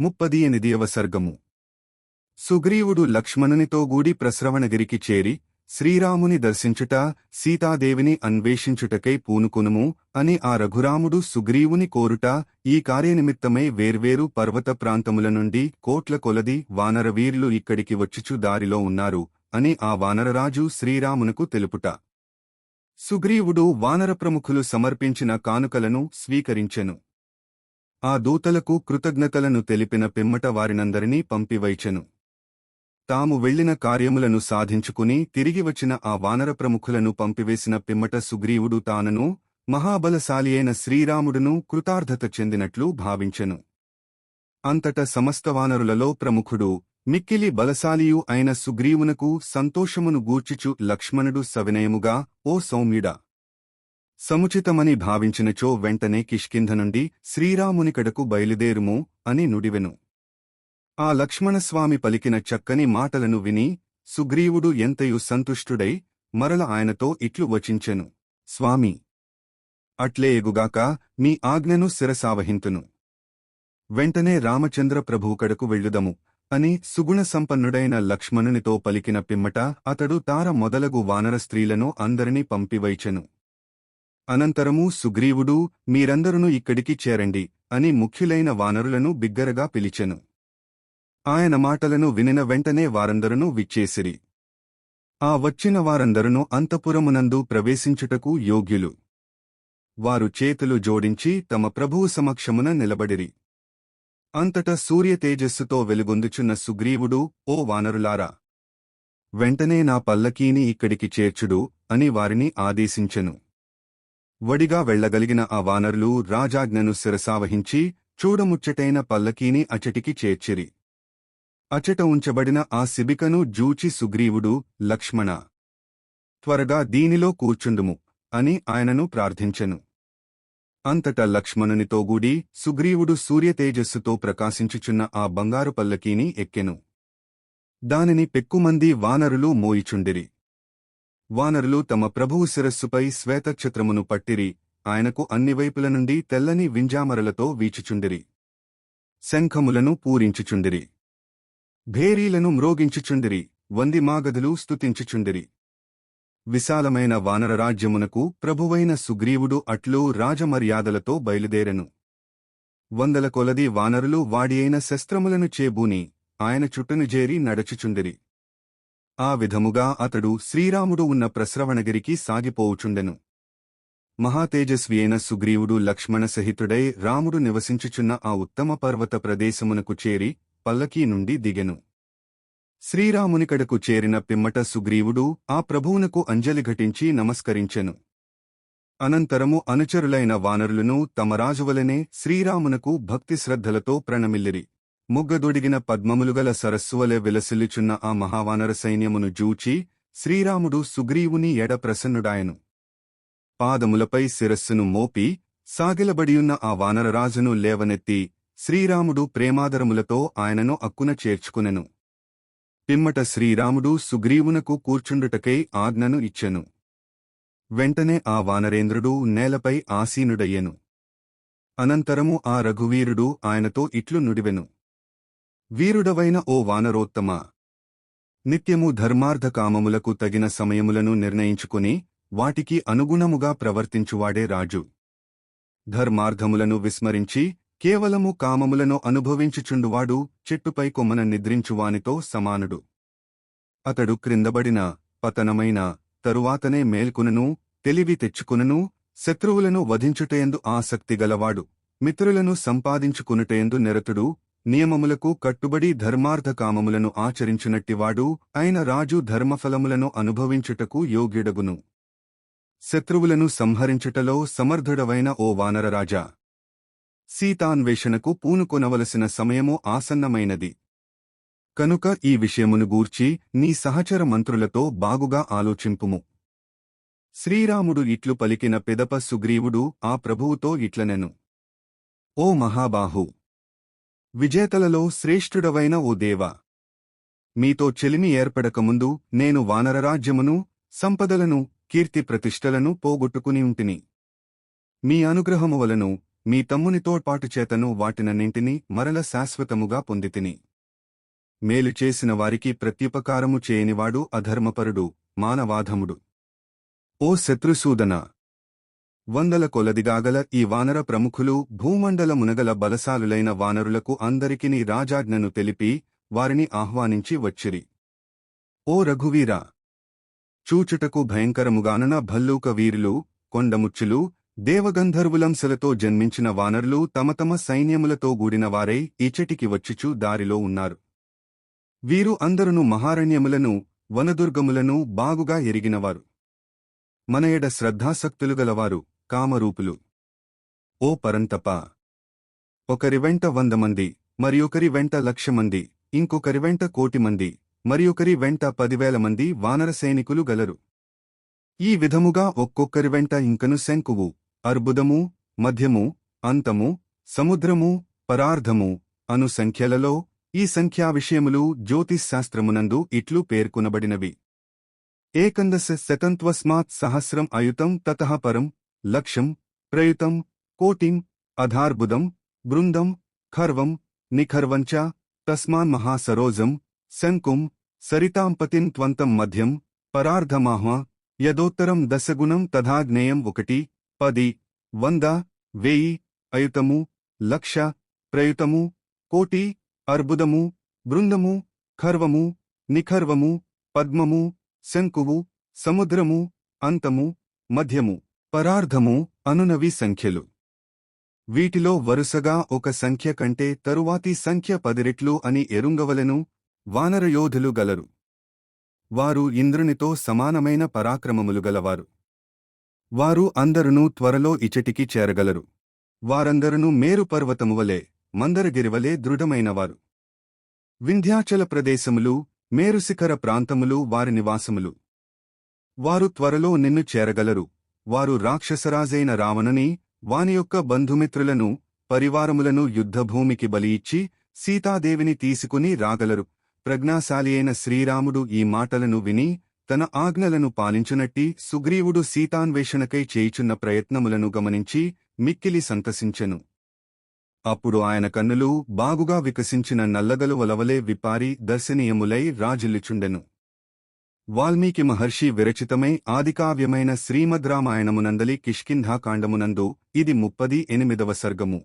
38వ సర్గము. సుగ్రీవుడు లక్ష్మణునితో గూడి ప్రస్రవణగిరికి చేరి, శ్రీరాముని దర్శించుట, సీతాదేవిని అన్వేషించుటకై పూనుకొనుము అని ఆ రఘురాముడు సుగ్రీవుని కోరుట, ఈ కార్యనిమిత్తమై వేర్వేరు పర్వత ప్రాంతముల నుండి కోట్ల కొలది వానరవీరులు ఇక్కడికి వచ్చుచు దారిలో ఉన్నారు అని ఆ వానరరాజు శ్రీరామునకు తెలుపుట. సుగ్రీవుడు వానరప్రముఖులు సమర్పించిన కానుకలను స్వీకరించెను. ఆ దూతలకు కృతజ్ఞతలను తెలిపిన పిమ్మట వారినందరినీ పంపివైచెను. తాము వెళ్లిన కార్యములను సాధించుకుని తిరిగివచ్చిన ఆ వానరప్రముఖులను పంపివేసిన పిమ్మట సుగ్రీవుడు తానను మహాబలశాలియైన శ్రీరాముడును కృతార్థత చెందినట్లు భావించెను. అంతట సమస్త వానరులలో ప్రముఖుడు, మిక్కిలి బలశాలియు అయిన సుగ్రీవునకు సంతోషమును గూర్చుచు లక్ష్మణుడు సవినయముగా, ఓ సౌమ్యుడా! సముచితమని భావించినచో వెంటనే కిష్కింధ నుండి శ్రీరామునికడకు బయలుదేరుము అని నుడివెను. ఆ లక్ష్మణస్వామి పలికిన చక్కని మాటలను విని సుగ్రీవుడు ఎంతయు సంతుష్టుడై మరల ఆయనతో ఇట్లు వచించెను. స్వామీ, అట్లే ఎగుగాక, మీ ఆజ్ఞను శిరసావహింతును. వెంటనే రామచంద్ర ప్రభువుకడకు వెళ్ళుదము అని సుగుణ సంపన్నుడైన లక్ష్మణునితో పలికిన పిమ్మట అతడు తార మొదలగు వానర స్త్రీలను అందరినీ పంపివైచెను. అనంతరము సుగ్రీవుడు, మీరందరును ఇక్కడికి చేరండి అని ముఖ్యులైన వానరులను బిగ్గరగా పిలిచెను. ఆయన మాటలను వినిన వెంటనే వారందరును విచ్చేసిరి. ఆ వచ్చిన వారందరును అంతఃపురమునందు ప్రవేశించుటకు యోగ్యులు. వారు చేతులు జోడించి తమ ప్రభువు సమక్షమున నిలబడిరి. అంతటా సూర్యతేజస్సుతో వెలుగొందుచున్న సుగ్రీవుడు, ఓ వానరులారా! వెంటనే నా పల్లకీని ఇక్కడికి చేర్చుడు అని వారిని ఆదేశించెను. వడిగా వెళ్లగలిగిన ఆ వానరులు రాజాజ్ఞను శిరసావహించి చూడముచ్చటైన పల్లకీని అచటికి చేర్చిరి. అచట ఉంచబడిన ఆ శిబికను జూచి సుగ్రీవుడు, లక్ష్మణ! త్వరగా దీనిలో కూర్చుండుము అని ఆయనను ప్రార్థించెను. అంతట లక్ష్మణునితోగూడి సుగ్రీవుడు సూర్యతేజస్సుతో ప్రకాశించుచున్న ఆ బంగారు పల్లకీని ఎక్కెను. దానిని పెక్కుమంది వానరులు మోయిచుండిరి. వానరులు తమ ప్రభువు శిరస్సుపై శ్వేతఛత్రమును పట్టిరి. ఆయనకు అన్నివైపుల నుండి తెల్లని వింజామరలతో వీచుచుండిరి. శంఖములను పూరించుచుండిరి. భేరీలను మ్రోగించుచుండిరి. వందిమాగదులు స్తుతించుచుండిరి. విశాలమైన వానరరాజ్యమునకు ప్రభువైన సుగ్రీవుడు అట్లు రాజమర్యాదలతో బయలుదేరెను. వందల కొలది వానరులు వాడియైన శస్త్రములను చేబూని ఆయన చుట్టను చేరి నడచుచుండిరి. ఆ విధముగా అతడు శ్రీరాముడు ఉన్న ప్రస్రవణగిరికి సాగిపోవుచుండెను. మహాతేజస్వియైన సుగ్రీవుడు లక్ష్మణ సహితుడై రాముడు నివసించుచున్న ఆ ఉత్తమ పర్వత ప్రదేశమునకు చేరి పల్లకీ నుండి దిగెను. శ్రీరామునికడకు చేరిన పిమ్మట సుగ్రీవుడు ఆ ప్రభువునకు అంజలి ఘటించి నమస్కరించెను. అనంతరము అనుచరులైన వానరులను తమ రాజువలనే శ్రీరామునకు భక్తి శ్రద్ధలతో ప్రణమిల్లిరి. ముగ్గదొడిగిన పద్మములుగల సరస్సువలె విలసిల్లుచున్న ఆ మహావానర సైన్యమును జూచి శ్రీరాముడు సుగ్రీవుని ఎడ ప్రసన్నుడాయెను. పాదములపై శిరస్సును మోపి సాగిలబడియున్న ఆ వానరరాజును లేవనెత్తి శ్రీరాముడు ప్రేమాదరములతో ఆయనను అక్కున చేర్చుకునెను. పిమ్మట శ్రీరాముడు సుగ్రీవునకు కూర్చుండుటకై ఆజ్ఞను ఇచ్చెను. వెంటనే ఆ వానరేంద్రుడు నేలపై ఆసీనుడయ్యెను. అనంతరము ఆ రఘువీరుడు ఆయనతో ఇట్లు నుడివెను. వీరుడవైన ఓ వానరోత్తమా! నిత్యము ధర్మార్థకామములకు తగిన సమయములను నిర్ణయించుకుని వాటికి అనుగుణముగా ప్రవర్తించువాడే రాజు. ధర్మార్థములను విస్మరించి కేవలము కామములను అనుభవించుచుండువాడు చెట్టుపై కొమ్మన నిద్రించువానితో సమానుడు. అతడు క్రిందబడిన, పతనమైన తరువాతనే మేల్కొనును, తెలివి తెచ్చుకునును, శత్రువులను వధించుటయందు ఆసక్తిగలవాడు, మిత్రులను సంపాదించుకునుటయందు నిరతుడు, నియమములకు కట్టుబడి ధర్మార్థకామములను ఆచరించునట్టివాడు అయిన రాజు ధర్మఫలములను అనుభవించుటకు యోగ్యుడగును. శత్రువులను సంహరించుటలో సమర్థుడవైన ఓ వానరరాజా! సీతాన్వేషణకు పూనుకొనవలసిన సమయము ఆసన్నమైనది. కనుక ఈ విషయమును గూర్చి నీ సహచర మంత్రులతో బాగుగా ఆలోచింపుము. శ్రీరాముడు ఇట్లు పలికిన పిదప సుగ్రీవుడు ఆ ప్రభువుతో ఇట్లనెను. ఓ మహాబాహు! విజేతలలో శ్రేష్ఠుడవైన ఓ దేవా! మీతో చెలిమి ఏర్పడకముందు నేను వానరరాజ్యమును, సంపదలను, కీర్తి ప్రతిష్టలను పోగొట్టుకుని ఉంటిని. మీ అనుగ్రహము వలను మీ తమ్ముని తోడ్పాటుచేతను వాటినన్నింటినీ మరల శాశ్వతముగా పొందితిని. మేలు చేసిన వారికి ప్రత్యుపకారము చేయనివాడు అధర్మపరుడు, మానవాధముడు. ఓ శత్రుసూదన! వందల కొలదిగాగల ఈ వానర ప్రముఖులు భూమండలమునగల బలశాలులైన వానరులకు అందరికిని రాజాజ్ఞను తెలిపి వారిని ఆహ్వానించి వచ్చిరి. ఓ రఘువీరా! చూచుటకు భయంకరముగానన భల్లూక వీరులు, కొండముచ్చులు, దేవగంధర్వులంశలతో జన్మించిన వానరులు తమ తమ సైన్యములతో గూడినవారై ఇచటికి వచ్చుచు దారిలో ఉన్నారు. వీరు అందరును మహారణ్యములను, వనదుర్గములను బాగుగా ఎరిగినవారు. మనయెడ శ్రద్ధాసక్తులు గలవారు, కామరూపులు. ఓ పరంతపా! ఒకరి వెంట 100 మంది, మరియొకరి వెంట 1,00,000 మంది, ఇంకొకరి వెంట 1,000,000 మంది, మరియొకరి వెంట 10,000 మంది వానర సైనికులు గలరు. ఈ విధముగా ఒక్కొక్కరి వెంట ఇంకను శంకువు, అర్బుదము, మధ్యము, అంతము, సముద్రము, పరార్ధము అను సంఖ్యలలో ఈ సంఖ్యా విషయములు జ్యోతిశ్శాస్త్రమునందు ఇట్లు పేర్కొనబడినవి. ఏకందశ శతంత్వస్మాత్ సహస్రం అయుతం తతః పరం, లక్షం, ప్రయుతం, కోటిం, అధార్బుదం, బృందం, ఖర్వం, నిఖర్వంచ, తస్మాన్ మహాసరోజం, శంకుం, సరితాంపతిం త్వంతం మధ్యం, పరార్ధమాహ, యదోత్తరం దశగుణం తథాజ్ఞేయం 1, 10, 100, 1000, అయుతము, 1,00,000, ప్రయుతము, కోటి, అర్బుదము, బృందము, ఖర్వము, నిఖర్వము, పద్మము, శంకువు, సముద్రము, అంతము, మధ్యము, పరార్ధము అనునవి సంఖ్యలు. వీటిలో వరుసగా ఒక సంఖ్య కంటే తరువాతి సంఖ్య 10 రెట్లు అని ఎరుంగవలెను. వానరయోధులు గలరు. వారు ఇంద్రునితో సమానమైన పరాక్రమములు గలవారు. వారు అందరునూ త్వరలో ఇచటికి చేరగలరు. వారందరునూ మేరు పర్వతమువలే, మందరగిరివలే దృఢమైనవారు. వింధ్యాచల ప్రదేశములు, మేరుశిఖర ప్రాంతములు వారి నివాసములు. వారు త్వరలో నిన్ను చేరగలరు. వారు రాక్షసరాజైన రావణుని, వాని యొక్క బంధుమిత్రులను, పరివారములను యుద్ధభూమికి బలియిచ్చి సీతాదేవిని తీసుకుని రాగలరు. ప్రజ్ఞాశాలి అయిన శ్రీరాముడు ఈ మాటలను విని తన ఆజ్ఞలను పాలించునట్టి సుగ్రీవుడు సీతాన్వేషణకై చేయుచున్న ప్రయత్నములను గమనించి మిక్కిలి సంతసించెను. అప్పుడు ఆయన కన్నులు బాగుగా వికసించిన నల్లగలు వలవలే విపారి దర్శనీయములై రాజిల్లుచుండెను. వాల్మీకి మహర్షి విరచితమై ఆదికావ్యమైన శ్రీమద్రామాయణమునందలి కిష్కింధాకాండమునందు ఇది 38వ సర్గము.